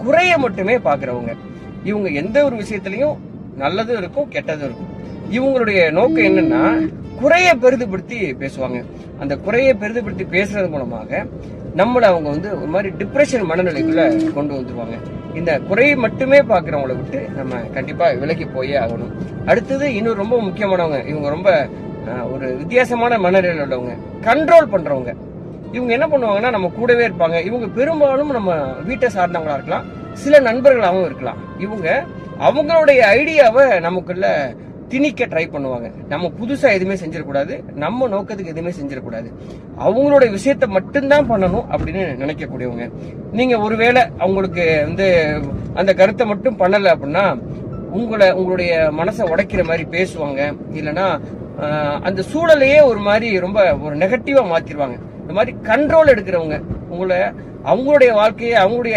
குறைய மட்டுமே பாக்குறவங்க. இவங்க எந்த ஒரு விஷயத்திலையும் நல்லதும் இருக்கும் கெட்டதும் இருக்கும். இவங்களுடைய நோக்கம் என்னன்னா குறைய பெரிதுபடுத்தி பேசுவாங்க. அந்த குறைய பெரிதுபடுத்தி பேசுறது மூலமாக நம்மள அவங்க ஒரு மாதிரி டிப்ரெஷன் மனநிலைக்குள்ள கொண்டு வந்துருவாங்க. இந்த குறையை மட்டுமே பாக்குறவங்களை விட்டு நம்ம கண்டிப்பா விலகி போயே ஆகணும். அடுத்தது இன்னும் ரொம்ப முக்கியமானவங்க, இவங்க ரொம்ப ஒரு வித்தியாசமான மனநிலையில் உள்ளவங்க, கண்ட்ரோல் பண்றவங்க. இவங்க என்ன பண்ணுவாங்கன்னா நம்ம கூடவே இருப்பாங்க. இவங்க பெரும்பாலும் நம்ம வீட்டை சார்ந்தவங்களா இருக்கலாம், சில நண்பர்களாகவும் இருக்கலாம். இவங்க அவங்களுடைய ஐடியாவை நமக்குள்ள திணிக்க ட்ரை பண்ணுவாங்க. நம்ம புதுசா எதுவுமே செஞ்சிடக்கூடாது, நம்ம நோக்கத்துக்கு எதுவுமே செஞ்சிடக்கூடாது, அவங்களுடைய விஷயத்த மட்டும்தான் பண்ணணும் அப்படின்னு நினைக்கக்கூடியவங்க. நீங்க ஒருவேளை அவங்களுக்கு அந்த கருத்தை மட்டும் பண்ணல அப்படின்னா உங்களுடைய மனசை உடைக்கிற மாதிரி பேசுவாங்க. இல்லைன்னா அந்த சூழலையே ஒரு மாதிரி ரொம்ப ஒரு நெகட்டிவா மாத்திடுவாங்க. இந்த மாதிரி கண்ட்ரோல் எடுக்கிறவங்க அவங்களுடைய வாழ்க்கையை அவங்களுடைய